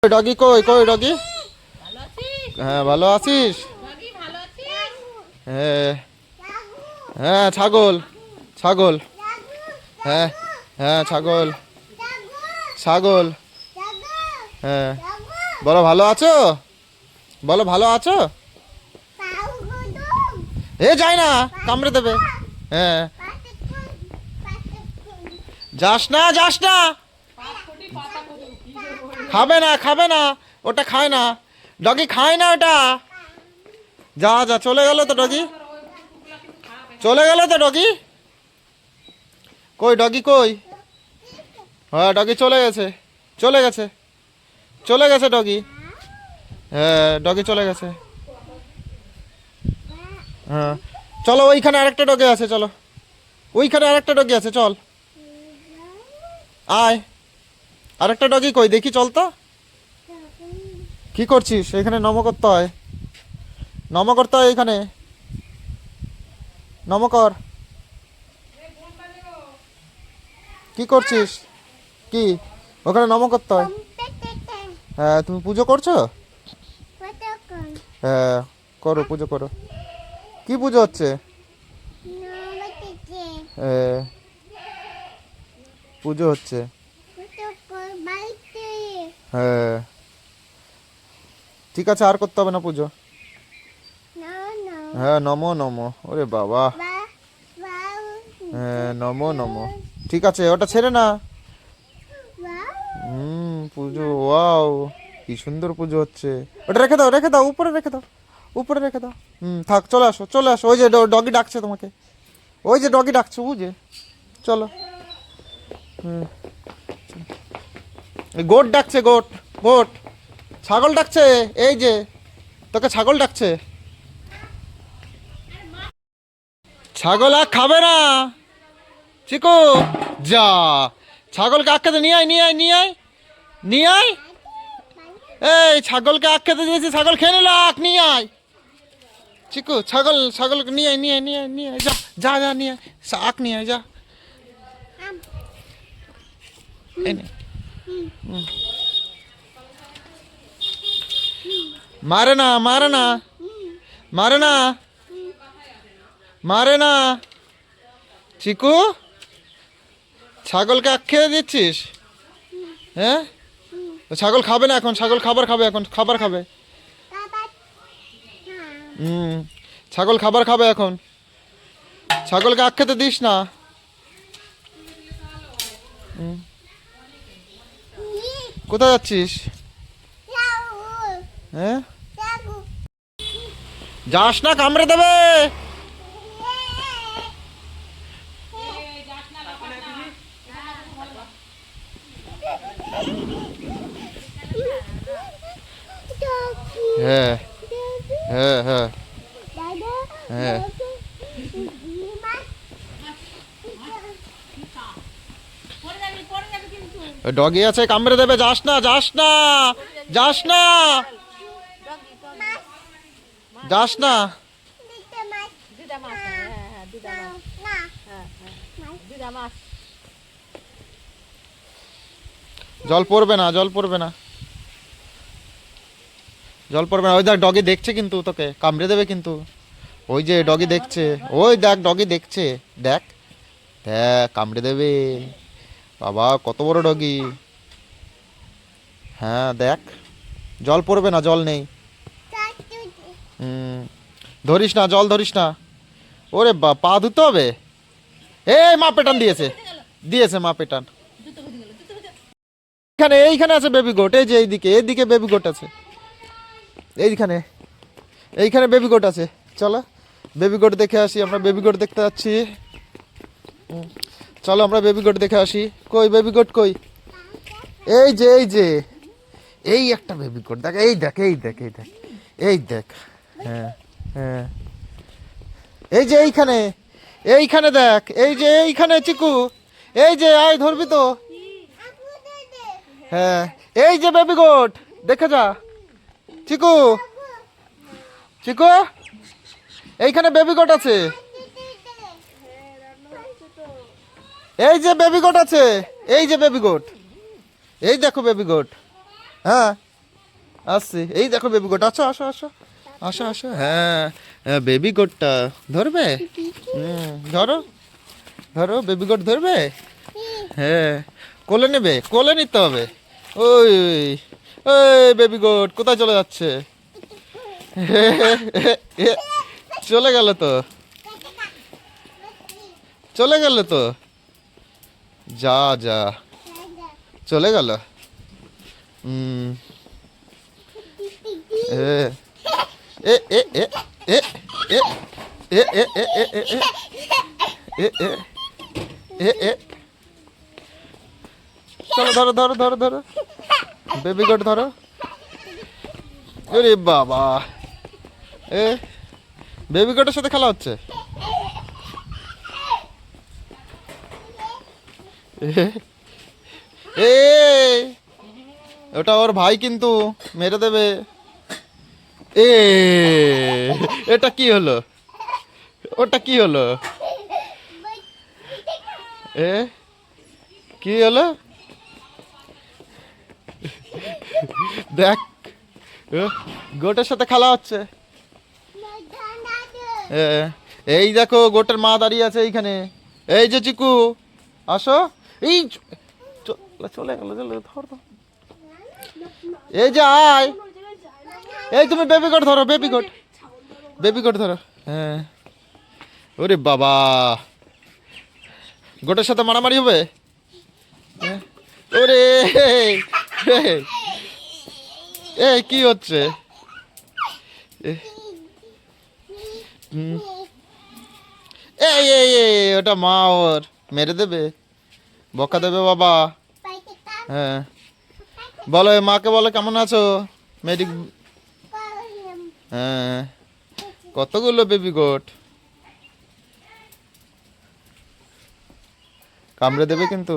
Doggy কই কই doggy? হ্যাঁ ভালো আছিস? হ্যাঁ হ্যাঁ ছাগল ছাগল হ্যাঁ হ্যাঁ ছাগল ছাগল হ্যাঁ বলো ভালো আছো? বলো ভালো আছো? এ যাই না, কামড়ে দেবে। হ্যাঁ যাস না যাস না, খাবে না খাবে না, ওটা খায় না, ডগি খায় না ওটা। যা যা চলে গেল তো ডগি, চলে গেল তো ডগি। কই ডগি কই? হ্যাঁ ডগি চলে গেছে, চলে গেছে, চলে গেছে ডগি। হ্যাঁ ডগি চলে গেছে। হ্যাঁ চলো ওইখানে আরেকটা ডগি আছে, চলো ওইখানে আরেকটা ডগি আছে, চল আয়। আরেকটা ডগি কই দেখি, চল তো। কি করছিস এখানে? নম করতে হয়, নম করতে হয় এখানে, নম কর। কি করছিস? কি ওখানে নম করতে হয়? হ্যাঁ তুমি পুজো করছো? হ্যাঁ করো, পুজো করো। কি পুজো হচ্ছে? হ্যাঁ পুজো হচ্ছে। হ্যাঁ ঠিক আছে, আর করতে হবে না পুজো। হ্যাঁ নমো নমো, ওরে বাবা। হ্যাঁ নমো নমো, ঠিক আছে ওটা ছেড়ে না। পুজো, ওয়াও কি সুন্দর পুজো হচ্ছে। ওটা রেখে দাও, রেখে দাও, উপরে রেখে দাও, উপরে রেখে দাও। থাক, চলে আসো চলে আসো, ওই যে ডগি ডাকছে তোমাকে, ওই যে ডগি ডাকছে বুঝে, চলো। গোট ডাকছে, গোট গোট, ছাগল ডাকছে, এই যে তোকে ছাগল ডাকছে। ছাগল আর খাবে না চিকু, যা ছাগলকে আখ খেতে নিয়ে আয়, নিয়ে আয়, নিয়ে আয়, নিয়ে আয়। এই ছাগলকে আখ খেতে দিয়েছি, ছাগল খেয়ে নিল, আখ নিয়ে আয় চিকু। ছাগল ছাগলকে নিয়ে আয়, নিয়ে আয়, নিয়ে আয়, নিয়ে আয়, যা যা যা নিয়ে আয়, আখ নিয়ে আয়, যা। এই নে। মারে না, মারে না, মারে না, মারে না চিকু। ছাগলকে আখ খেয়ে দিচ্ছিস? হ্যাঁ ছাগল খাবে না এখন, ছাগল খাবার খাবে এখন, খাবার খাবে। ছাগল খাবার খাবে এখন, ছাগলকে আখ খেতে দিস না। কোথায় যাচ্ছিস? হ্যাঁ যাস না, কামড়ে দেবে। হ্যাঁ হ্যাঁ হ্যাঁ হ্যাঁ ডগি আছে, কামড়ে দেবে, যাস না, যাস না, যাস না, যাস না। জল পড়বে না, জল পড়বে না, জল পড়বে না। ওই দেখ ডগি দেখছে কিন্তু, তোকে কামড়ে দেবে কিন্তু। ওই যে ডগি দেখছে, ওই দেখ ডগি দেখছে, দেখ দেখ কামড়ে দেবে। বাবা কত বড় ডগি। হ্যাঁ দেখ, জল পড়বে না, জল নেই। ধরিস না, জল ধরিস না। ওরে পা ধুতে হবে। এই মা পেটান দিয়েছে, দিয়েছে মা পেটান। এখানে এইখানে আছে বেবি গোট, এই যে এইদিকে, এইদিকে বেবি গোট আছে, এইখানে, এইখানে বেবি গোট আছে। চলো বেবি গোট দেখে আসি, আমরা বেবি গোট দেখতে যাচ্ছি। চলো আমরা বেবি গোট দেখে আসি। কই বেবি গোট কই? এই যে, এই যে, এই একটা বেবি গোট দেখ, এই দেখ, এই দেখ, এই দেখ, এই দেখ। হ্যাঁ হ্যাঁ এই যে এইখানে, এইখানে দেখ, এই যে এইখানে চিকু, এই যে আয় ধরবি তো। হ্যাঁ এই যে বেবি গোট, দেখে যা চিকু, চিকু এইখানে বেবি গোট আছে, এই যে বেবি গোট আছে, এই যে বেবি গোট, এই দেখো বেবি গোট। হ্যাঁ আসছি, এই দেখো বেবি গোট, আসো আসো আসো আসো আসো। হ্যাঁ বেবি গোটটা ধরবে? ধরো ধরো, বেবি গোট ধরবে? হ্যাঁ, কোলে নেবে, কোলে নিতে হবে। ওই ওই বেবি গোট কোথায় চলে যাচ্ছে? চলে গেল তো, চলে গেল তো, যা যা চলে গেল। হুম। এ এ এ এ এ এ এ এ এ এ এ এ এ এ এ চলো, ধরো ধরো ধরো ধরো, বেবি গোট ধরো। আরে বাবা, এ বেবি গোটের সাথে খেলা হচ্ছে। এ ওটা ওর ভাই, কিন্তু মেরে দেবে। এ এটা কি হলো? ওটা কি হলো? এ কি হলো? দেখ, এ, গোটের সাথে খেলা হচ্ছে। এ, এই দেখো গোটের মা দাঁড়িয়ে আছে এইখানে। এই যে চিকু, আসো। এই চলে গেল, চলে ধর ধর। এই যে আয়, এই তুমি বেবি গোট ধরো, বেবি গোট, বেবি গোট ধরো। হ্যাঁ, ওরে বাবা, গোটের সাথে মারামারি হবে। হ্যাঁ, ওরে এই কি হচ্ছে? এ, হুম, এই এই এই ওটা মা, ওর মেরে দেবে, বকা দেবে বাবা। হ্যাঁ, বলো মাকে, বলো কেমন আছো মেডিক। হ্যাঁ, কতগুলো বেবি গোট, কামড়ে দেবে কিন্তু।